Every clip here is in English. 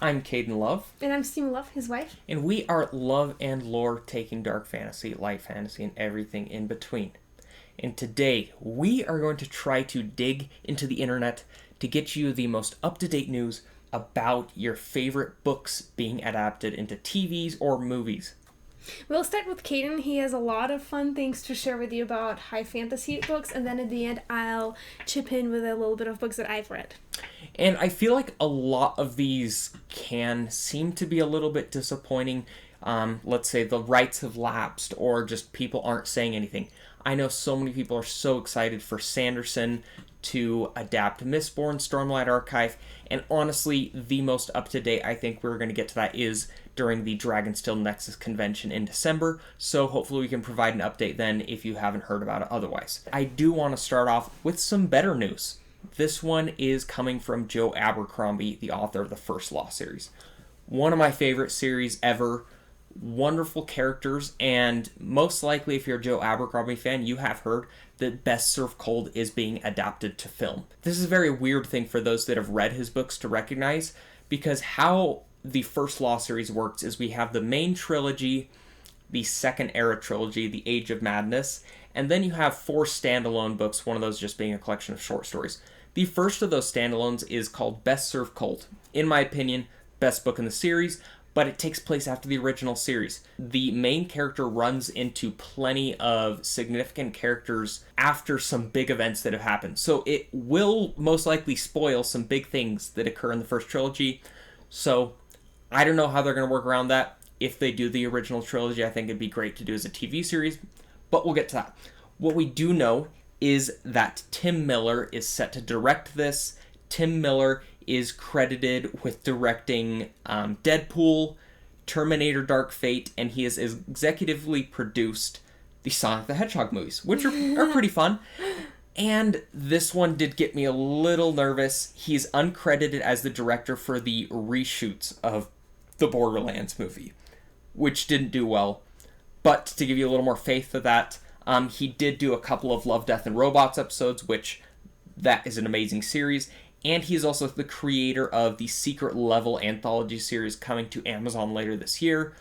I'm Caden Love. And I'm Steam Love, his wife. And we are love and lore taking dark fantasy, light fantasy, and everything in between. And today, we are going to try to dig into the internet to get you the most up-to-date news about your favorite books being adapted into TVs or movies. We'll start with Caden. He has a lot of fun things to share with you about high fantasy books, and then at the end, I'll chip in with a little bit of books that I've read. And I feel like a lot of these can seem to be a little bit disappointing. Let's say the rights have lapsed or just people aren't saying anything. I know so many people are so excited for Sanderson to adapt Mistborn, Stormlight Archive, and honestly, the most up-to-date I think we're going to get to that is during the Dragonsteel Nexus convention in December, so hopefully we can provide an update then if you haven't heard about it otherwise. I do want to start off with some better news. This one is coming from Joe Abercrombie, the author of the First Law series. One of my favorite series ever. Wonderful characters, and most likely if you're a Joe Abercrombie fan, you have heard that Best Served Cold is being adapted to film. This is a very weird thing for those that have read his books to recognize, because how the First Law series works is we have the main trilogy, the Second Era trilogy, The Age of Madness, and then you have 4 standalone books, one of those just being a collection of short stories. The first of those standalones is called Best Served Cold. In my opinion, best book in the series, but it takes place after the original series. The main character runs into plenty of significant characters after some big events that have happened. So it will most likely spoil some big things that occur in the first trilogy. So I don't know how they're going to work around that. If they do the original trilogy, I think it'd be great to do as a TV series, but we'll get to that. What we do know is that Tim Miller is set to direct this. Tim Miller is credited with directing Deadpool, Terminator Dark Fate, and he has executively produced the Sonic the Hedgehog movies, which are pretty fun. And this one did get me a little nervous. He's uncredited as the director for the reshoots of the Borderlands movie, which didn't do well. But to give you a little more faith to that, he did do a couple of Love, Death, and Robots episodes, which that is an amazing series. And he is also the creator of the Secret Level anthology series coming to Amazon later this year.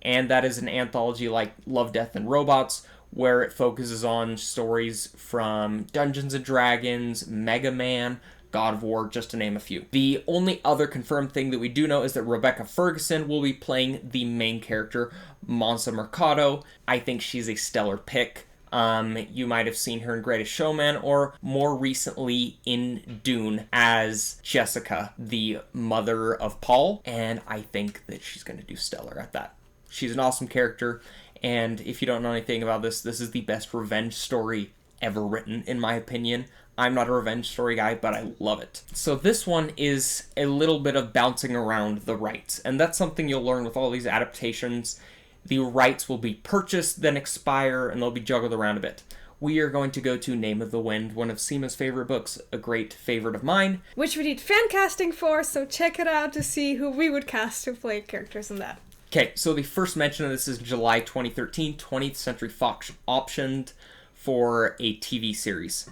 And that is an anthology like Love, Death, and Robots, where it focuses on stories from Dungeons & Dragons, Mega Man, God of War, just to name a few. The only other confirmed thing that we do know is that Rebecca Ferguson will be playing the main character, Monza Mercado. I think she's a stellar pick. You might have seen her in Greatest Showman, or more recently in Dune as Jessica, the mother of Paul, and I think that she's going to do stellar at that. She's an awesome character, and if you don't know anything about this is the best revenge story ever written, in my opinion. I'm not a revenge story guy, but I love it. So this one is a little bit of bouncing around the rights, and that's something you'll learn with all these adaptations. The rights will be purchased, then expire, and they'll be juggled around a bit. We are going to go to Name of the Wind, one of Seema's favorite books, a great favorite of mine. Which we did fan casting for, so check it out to see who we would cast to play characters in that. Okay, so the first mention of this is July 2013, 20th Century Fox optioned for a TV series.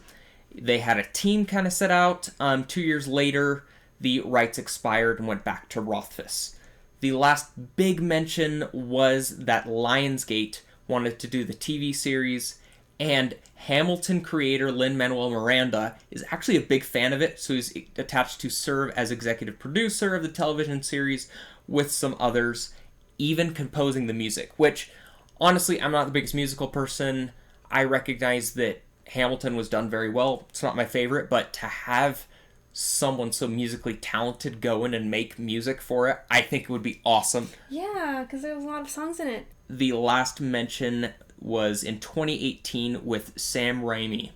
They had a team kind of set out. 2 years later, the rights expired and went back to Rothfuss. The last big mention was that Lionsgate wanted to do the TV series, and Hamilton creator Lin-Manuel Miranda is actually a big fan of it, so he's attached to serve as executive producer of the television series with some others, even composing the music, which, honestly, I'm not the biggest musical person. I recognize that Hamilton was done very well. It's not my favorite, but to have someone so musically talented go in and make music for it, I think it would be awesome. Yeah, because there was a lot of songs in it. The last mention was in 2018 with Sam Raimi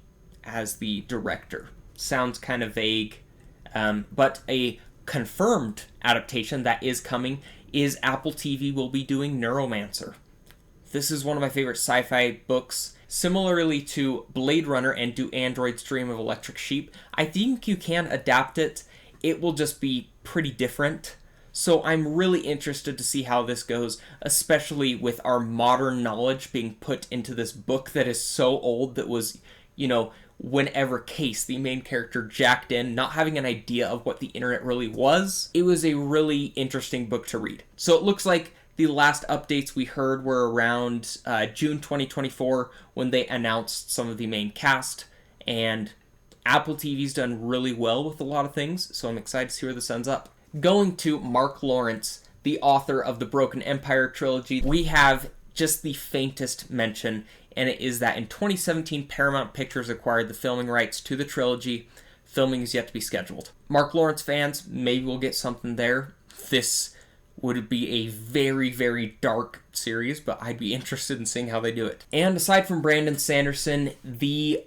as the director. Sounds kind of vague, but a confirmed adaptation that is coming is Apple TV will be doing Neuromancer. This is one of my favorite sci-fi books. Similarly to Blade Runner and Do Androids Dream of Electric Sheep, I think you can adapt it. It will just be pretty different. So I'm really interested to see how this goes, especially with our modern knowledge being put into this book that is so old that was, whenever Case, the main character, jacked in, not having an idea of what the internet really was. It was a really interesting book to read. So it looks like the last updates we heard were around June 2024 when they announced some of the main cast, and Apple TV's done really well with a lot of things, so I'm excited to see where this ends up. Going to Mark Lawrence, the author of the Broken Empire trilogy, we have just the faintest mention, and it is that in 2017, Paramount Pictures acquired the filming rights to the trilogy. Filming is yet to be scheduled. Mark Lawrence fans, maybe we'll get something there. This would be a very, very dark series, but I'd be interested in seeing how they do it. And aside from Brandon Sanderson, the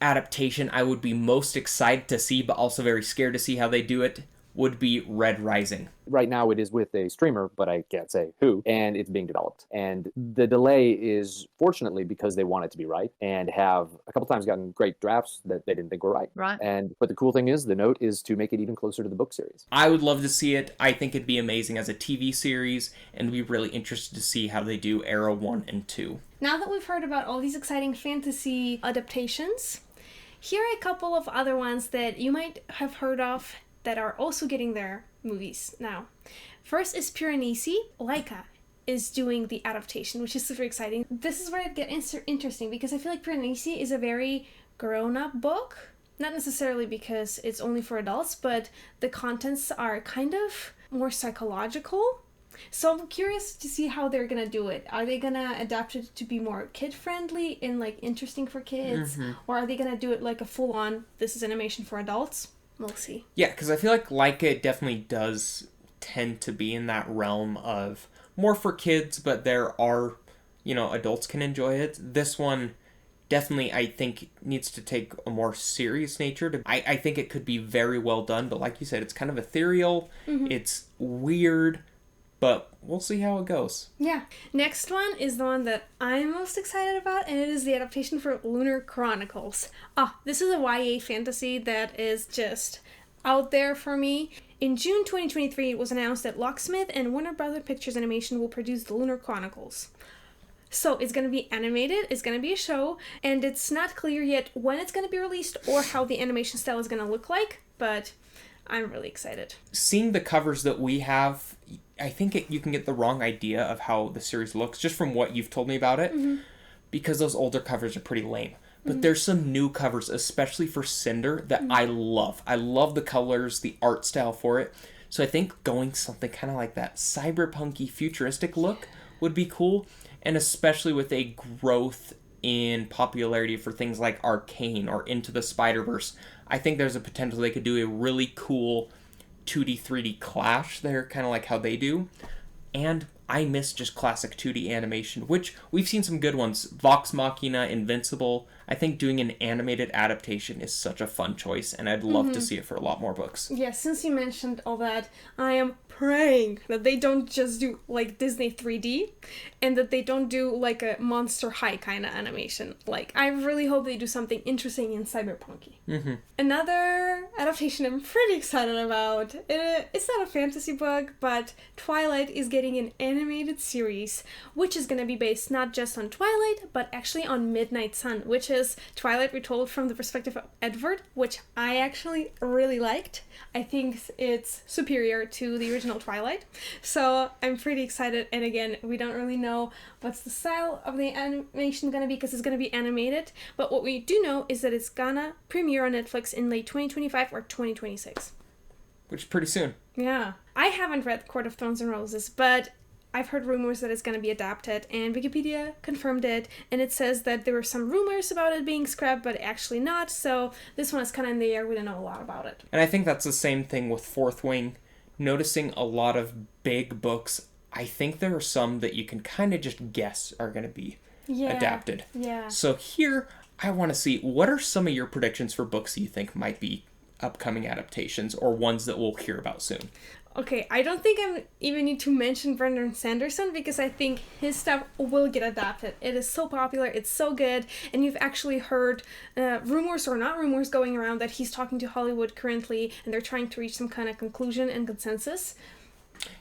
adaptation I would be most excited to see, but also very scared to see how they do it, would be Red Rising. Right now it is with a streamer, but I can't say who, and it's being developed. And the delay is fortunately because they want it to be right and have a couple times gotten great drafts that they didn't think were right. Right. But the cool thing is the note is to make it even closer to the book series. I would love to see it. I think it'd be amazing as a TV series, and be really interested to see how they do Arrow 1 and 2. Now that we've heard about all these exciting fantasy adaptations, here are a couple of other ones that you might have heard of that are also getting their movies now. First is Piranesi. Laika is doing the adaptation, which is super exciting. This is where it gets interesting because I feel like Piranesi is a very grown-up book. Not necessarily because it's only for adults, but the contents are kind of more psychological. So I'm curious to see how they're gonna do it. Are they gonna adapt it to be more kid-friendly and like interesting for kids? Or are they gonna do it like a full-on, this is animation for adults? We'll see. Yeah, because I feel like Laika definitely does tend to be in that realm of more for kids, but there are, adults can enjoy it. This one definitely, I think, needs to take a more serious nature. I think it could be very well done, but like you said, it's kind of ethereal. It's weird, but we'll see how it goes. Yeah. Next one is the one that I'm most excited about, and it is the adaptation for Lunar Chronicles. This is a YA fantasy that is just out there for me. In June 2023, it was announced that Locksmith and Warner Bros. Pictures Animation will produce the Lunar Chronicles. So it's going to be animated, it's going to be a show, and it's not clear yet when it's going to be released or how the animation style is going to look like, but I'm really excited. Seeing the covers that we have, I think you can get the wrong idea of how the series looks just from what you've told me about it, because those older covers are pretty lame. But there's some new covers, especially for Cinder, that I love. I love the colors, the art style for it. So I think going something kind of like that cyberpunky futuristic look would be cool, and especially with a growth in popularity for things like Arcane or Into the Spider-Verse. I think there's a potential they could do a really cool 2D, 3D clash there, kind of like how they do. And I miss just classic 2D animation, which we've seen some good ones. Vox Machina, Invincible. I think doing an animated adaptation is such a fun choice, and I'd love to see it for a lot more books. Yeah, since you mentioned all that, I am praying that they don't just do like Disney 3D and that they don't do like a Monster High kind of animation. Like, I really hope they do something interesting and cyberpunky. Another adaptation I'm pretty excited about. It's not a fantasy book, but Twilight is getting an animated series, which is going to be based not just on Twilight, but actually on Midnight Sun, which is Twilight retold from the perspective of Edward, which I actually really liked. I think it's superior to the original Twilight. So I'm pretty excited. And again, we don't really know what's the style of the animation going to be because it's going to be animated. But what we do know is that it's gonna premiere on Netflix in late 2025 or 2026. Which is pretty soon. Yeah. I haven't read Court of Thorns and Roses, but I've heard rumors that it's going to be adapted, and Wikipedia confirmed it, and it says that there were some rumors about it being scrapped, but actually not, so this one is kind of in the air. We don't know a lot about it. And I think that's the same thing with Fourth Wing. Noticing a lot of big books, I think there are some that you can kind of just guess are going to be adapted. Yeah. So here, I want to see, what are some of your predictions for books you think might be upcoming adaptations, or ones that we'll hear about soon? Okay, I don't think I even need to mention Brandon Sanderson because I think his stuff will get adapted. It is so popular, it's so good, and you've actually heard rumors or not rumors going around that he's talking to Hollywood currently and they're trying to reach some kind of conclusion and consensus.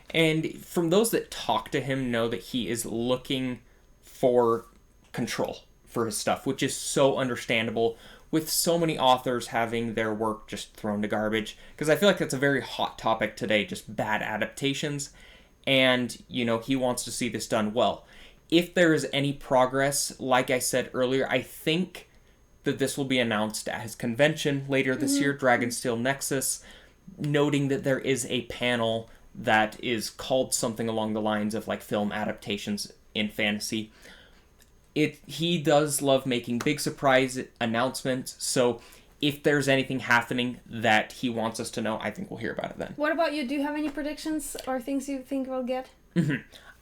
And from those that talk to him know that he is looking for control for his stuff, which is so understandable with so many authors having their work just thrown to garbage, because I feel like that's a very hot topic today, just bad adaptations, and, he wants to see this done well. If there is any progress, like I said earlier, I think that this will be announced at his convention later this year, Dragonsteel Nexus, noting that there is a panel that is called something along the lines of like film adaptations in fantasy. He does love making big surprise announcements, so if there's anything happening that he wants us to know, I think we'll hear about it then. What about you? Do you have any predictions or things you think we'll get?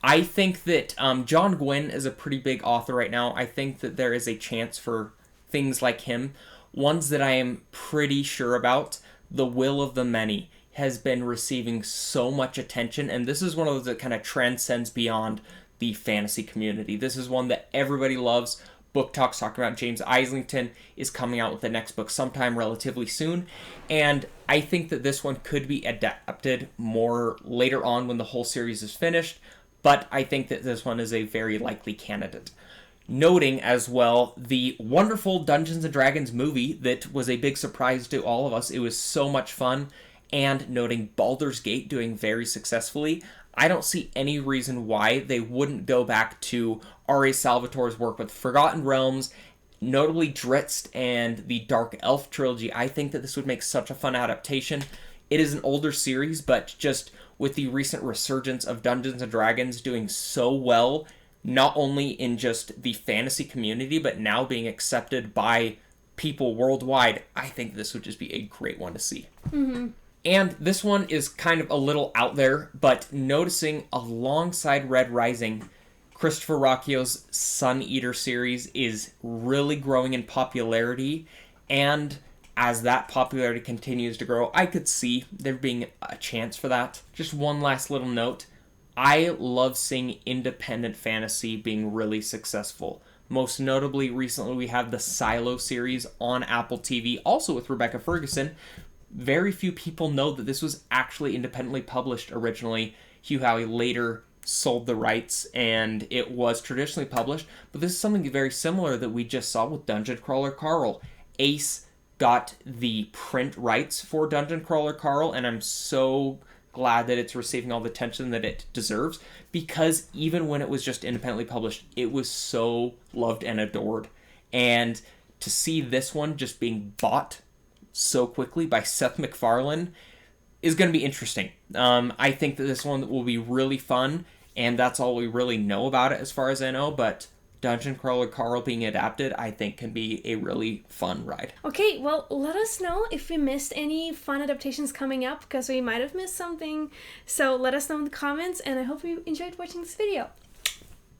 I think that John Gwynne is a pretty big author right now. I think that there is a chance for things like him. Ones that I am pretty sure about, The Will of the Many has been receiving so much attention, and this is one of those that kind of transcends beyond the fantasy community. This is one that everybody loves. Book Talk's talking about. James Islington is coming out with the next book sometime relatively soon, and I think that this one could be adapted more later on when the whole series is finished, but I think that this one is a very likely candidate. Noting as well the wonderful Dungeons & Dragons movie that was a big surprise to all of us. It was so much fun, and noting Baldur's Gate doing very successfully, I don't see any reason why they wouldn't go back to R.A. Salvatore's work with Forgotten Realms, notably Drizzt and the Dark Elf trilogy. I think that this would make such a fun adaptation. It is an older series, but just with the recent resurgence of Dungeons & Dragons doing so well, not only in just the fantasy community, but now being accepted by people worldwide, I think this would just be a great one to see. And this one is kind of a little out there, but noticing alongside Red Rising, Christopher Rocchio's Sun Eater series is really growing in popularity, and as that popularity continues to grow, I could see there being a chance for that. Just one last little note. I love seeing independent fantasy being really successful. Most notably, recently we have the Silo series on Apple TV, also with Rebecca Ferguson. Very few people know that this was actually independently published originally. Hugh Howey later sold the rights, and it was traditionally published, but this is something very similar that we just saw with Dungeon Crawler Carl. Ace got the print rights for Dungeon Crawler Carl, and I'm so glad that it's receiving all the attention that it deserves, because even when it was just independently published, it was so loved and adored. And to see this one just being bought so quickly by Seth MacFarlane is going to be interesting. I think that this one will be really fun, and that's all we really know about it as far as I know, but Dungeon Crawler Carl being adapted, I think, can be a really fun ride. Okay, well, let us know if we missed any fun adaptations coming up, because we might have missed something. So let us know in the comments, and I hope you enjoyed watching this video.